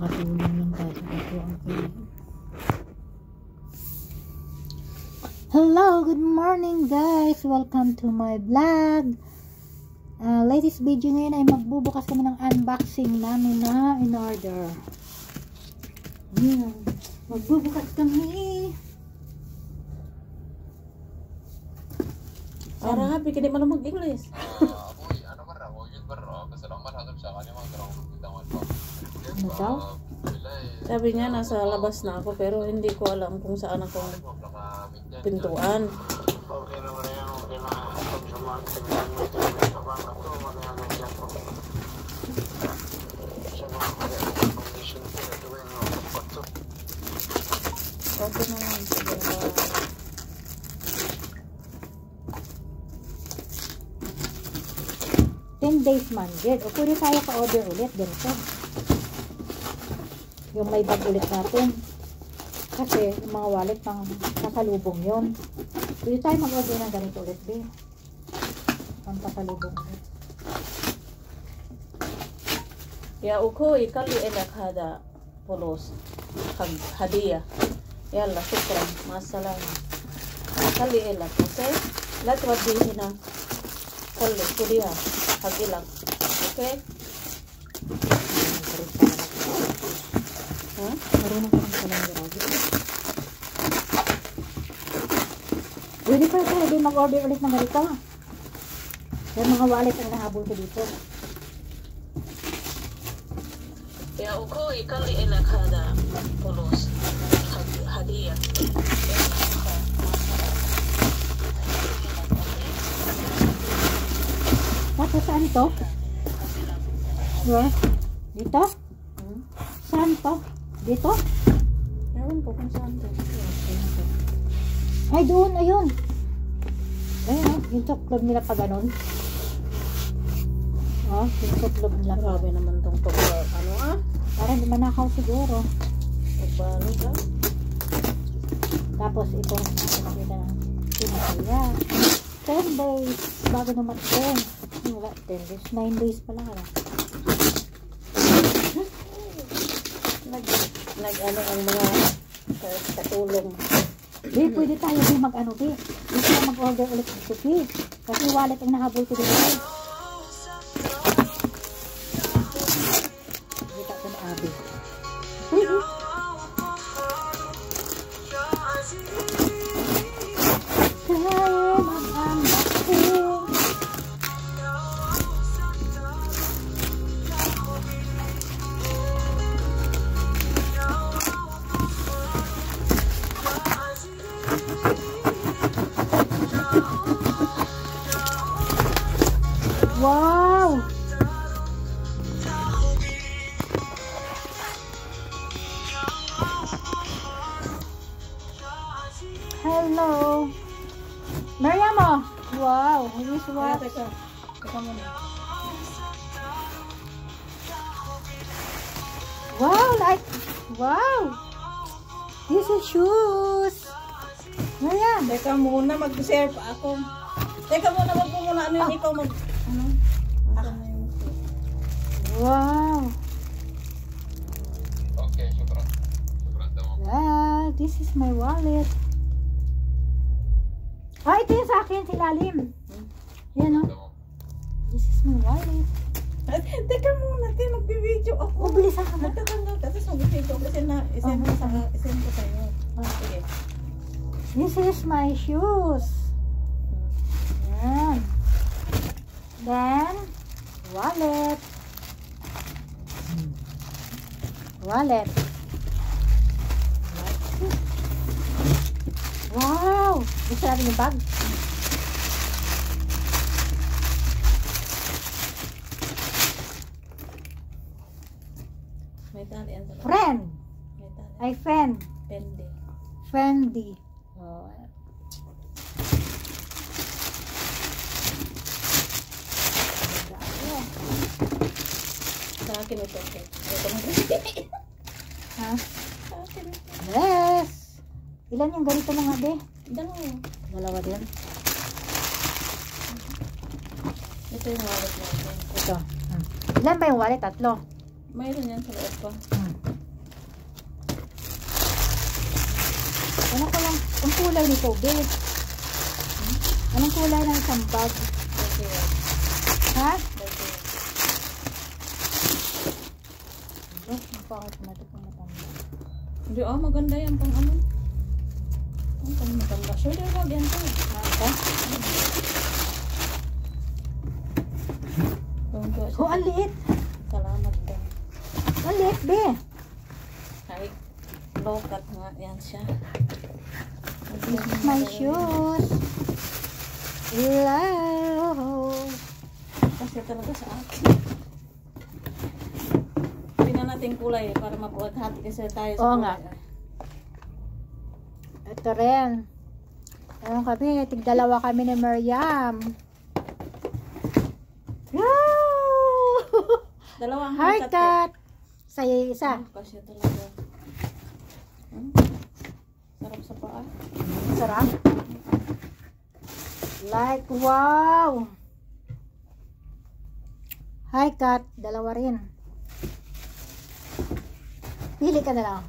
nakatulong lang kasi ako ang Hello, good morning guys, welcome to my vlog. Latest video ngayon ay magbubukas kami ng unboxing namin na in order. Magbubukas kami. Parang happy ka di man mag-English. Ano daw? Sabi niya nasa labas na ako pero hindi ko alam kung saan ako pintuan. Okay naman. 10 days man, Jed. O pwede tayo ka-order ulit ganito. Yung may bag ulit natin. Kasi yung mga wallet pang pasalubong yun. Pwede tayo mag-order ng ganito ulit, be. Pang pasalubong ulit. Ya uko ikali elak hada polos hadiah. Yalla shukran. Masalam. Kali elak, okay? La tuwadihin na. Kali kuliah. Hagilak. Okay? Marunong ko ng palang grabe. Pwede pa tayo din mag-order ulit ng ganito. Yung mga wallet ang nahabol ko dito. Ya uko ikali elak hada polos hadiah. Tapos saan to? Where? Dito? Saan to? Dito? Ewan po kung saan to. Ay, doon, ayun. Ayun, yung tuklog nila pa ganun. Oh, yung tuklog nila. Grabe naman tong ano Parang di manakaw siguro. Pagbalo ka. Tapos ito, nakita na. Pinakaya. 10 days. Bago naman 10. Wala, 10 days. 9 days pa lang. Nag-ano ang mga katulong. Pwede tayo din mag-ano, Pwede tayo mag-order ulit ng suki. Kasi wallet ang nahabol ko dito. Kita ko na Abi. Tayo mag-unboxing. Wow! Hello! Mariamo! Wow! This what? Teka muna. Wow! Like, wow! This is shoes! Mariam! Teka muna, mag-share pa ako. Teka muna, wag mo muna. Ano yung ikaw mag... Ano? Asan na yung... Wow! Okay, syukran. Syukran daw. Yeah, this is my wallet. Ah, ito yung sa akin, silalim. Yan o. This is my wallet. Teka muna, mag-video ako. Bilisan ka na. Nagtatanggap kasi sa video kasi na-isend ko sa'yo. Sige. This is my shoes. Yan. Then, wallet. Wallet. Wow! Gusto natin yung bag? May talian sa loob. Friend. May talian. Ay, friend. Pende. Fendi. Oh. Sa akin ito. Ito mo. Ha? Sa akin ito. Yes! Ilan yung ganito mga be? Dalawa. Dalawa din. Ito yung wallet natin. Ito. Ilan ba yung wallet? Tatlo. Mayroon yan sa loob ko. Ano ko lang, ang kulay nito, babe? Anong kulay ng isang bag? Okay. Ha? Okay. Ang pangit na ito kung matanda. Hindi, maganda yan pang ano. Ang pang maganda. Shoulder bag yan to. Ito? Oh, ang liit. Salamat po. Ang liit, be. Ay, low cut nga yan siya. This is my shoes. Hello. Kasi talaga sa akin. Tingnan natin kulay para mabuhat-hati kasi tayo sa Oo kulay. nga. Ito rin. Ayun kami, tig-dalawa kami ni Miriam. Wow! Dalawang Haircut. Sa'yo isa. Kasi talaga. Sarap sa paa. Sarap. Like, wow! Haircut. Dalawa rin. Pili ka na lang.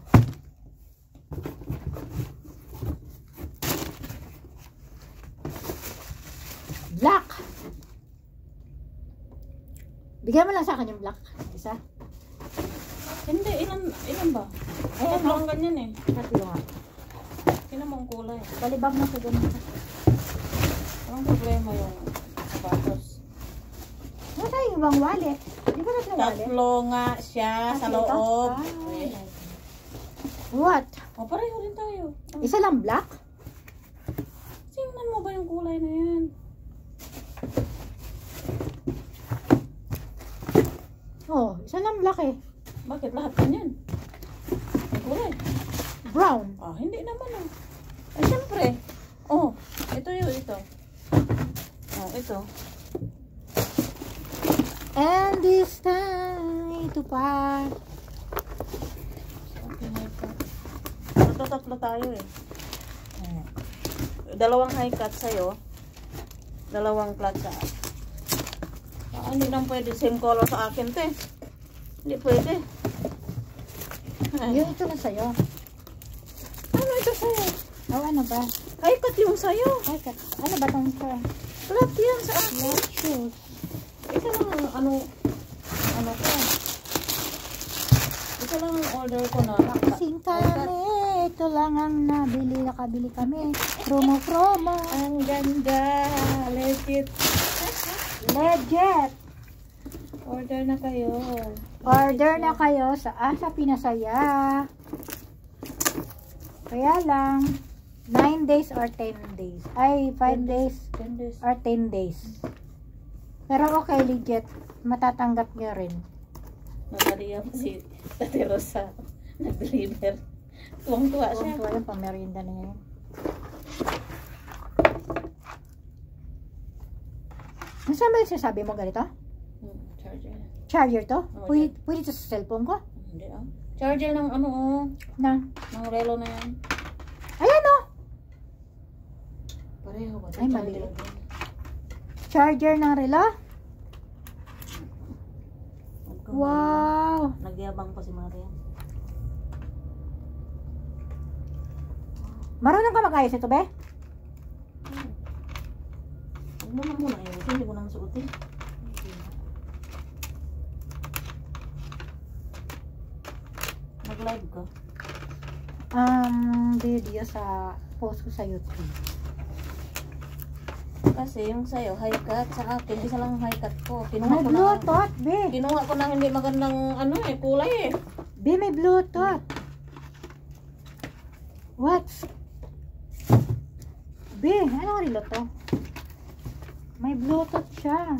Black. Bigyan mo lang sa akin yung black. Isa. Hindi, ilan ba? Ay, Ay, ano? parang ganyan eh. Tatlo nga. Tingnan mo ang kulay. Balibag na sa ganun. Anong problema yung sapatos? Wala yung ibang wallet. Di ba natin wallet? Tatlo nga siya sa Tatlo to? loob. Ah. Ayan. What? O, pareho rin tayo. Isa lang black? Tingnan mo ba yung kulay na yan? Oh, isa lang black eh. Bakit lahat ganyan? Ang kulay. Brown. Hindi naman ah. Ay, syempre. Ito yun, ito. Ito. And this time, ito pa. Okay na ito. Tatlo tayo eh. Dalawang high cut sa'yo. Dalawang flat sa akin. Hindi lang pwede same color sa akin, te. Hindi pwede. Yung ito na sa'yo. Ano ito sa'yo? Oh, ano ba? High cut yung sa'yo. Ay, ano ba itong sa Flat yan sa akin. black shoes? Ito lang ano ko. Ito lang ang order ko na. Sing kami. Ito lang ang nakabili kami. Promo. Ang ganda. Legit. Legit. Order na kayo. Order na kayo sa Asa Pinasaya. Kaya lang, 9 days or 10 days. Ay, 5 days 10 days. or 10 days. Pero okay, legit. Matatanggap nyo rin. Nagariya pa si Ate Rosa. Nag-deliver. Tuwang-tuwa siya. Kung yung pamerienda na yun. Nasaan ba yung sasabi mo ganito? Charger. Charger to? Oo, Pwede to sa cellphone ko? Hindi Charger ng ano Na. ng relo na yan. Ayan o! Pareho ba? Ay, mali. Charger ng relo? Wow! Nagyabang pa si Maria. Marunong ka mag-ayos ito, be? Huwag mo na muna yun. Hindi ko nang suotin. Nag-live ka? Video sa post ko sa YouTube. Kasi yung sa'yo, high cut. Sa akin, isa lang high cut ko. May Bluetooth, be. Kinuha ko ng hindi magandang kulay eh. Be, may Bluetooth. What? Be, anong relo to? May Bluetooth siya.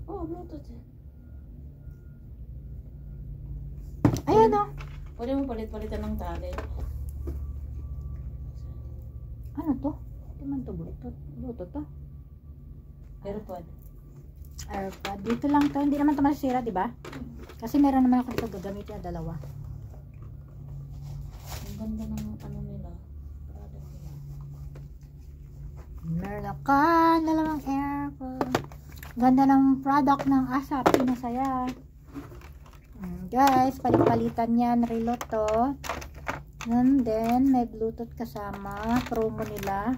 Bluetooth eh. Ayan o. Pwede mo palit-palitan ng tali. Ano to? Ito man to, Bluetooth. Bluetooth to. AirPod. AirPod. Dito lang to. Hindi naman to masisira, di ba? Kasi meron naman ako dito gagamitin na dalawa. Ang ganda ng nila. Product nila. Meron ako dalawang AirPod. Ganda ng product ng Asa Pinasaya. Guys, palit-palitan yan. Relo to. And then, may Bluetooth kasama. Promo nila.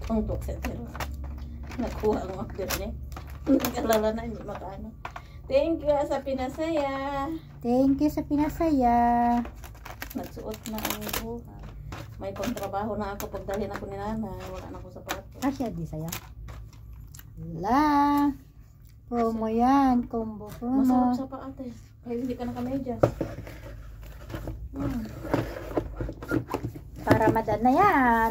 Tungtok sa tiro. Nakuha ang order niya. Nag-alala na, hindi makaano. Thank you sa pinasaya. Thank you sa pinasaya. Nagsuot na ang buhay. May kontrabaho na ako pagdalhin ako ni nanay. Wala na ako sapatos. Kasya di saya. Wala. Promo yan. Combo promo. Masarap sa pa ate. Ay, hindi ka nakamedyas. Para madan na yan.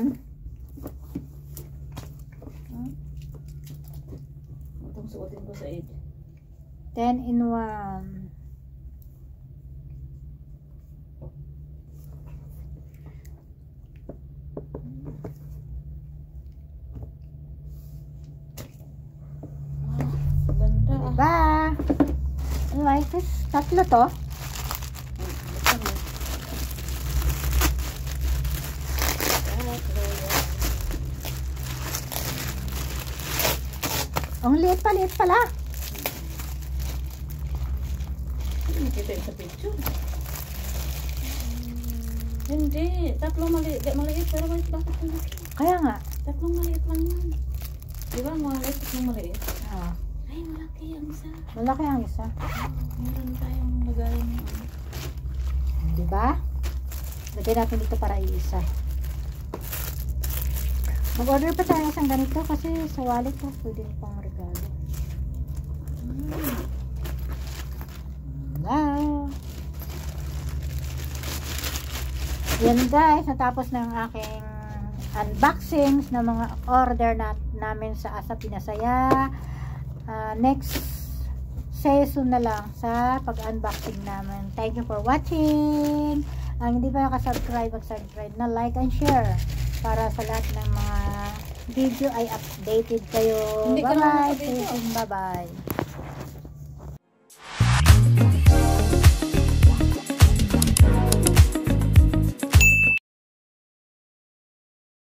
Itong suotin ko sa age. 10 in 1. Ganda. Diba? Anyway, tatlo to. Ang liit pala. Nakita yung sa picture. Hindi. Tatlong maliit. Maliit pero bakit malaki? Kaya nga. Tatlong maliit lang yan. Di ba? Maliit, tatlong maliit. Ah, Ay, malaki ang isa. malaki ang isa. Meron tayong lagayan ng ano. Diba? Lagay natin dito para iisa. Mag-order pa tayo isang ganito kasi sa wallet ko pwede na pang regalo. Wow! Yan guys, natapos na ang aking unboxings ng mga order namin sa Asa Pinasaya. Next season na lang sa pag-unboxing namin. Thank you for watching. Ang hindi pa nakasubscribe, mag-subscribe na, like and share para sa lahat ng mga video ay updated kayo. Hindi ka na Bye-bye. nasa video. Bye-bye.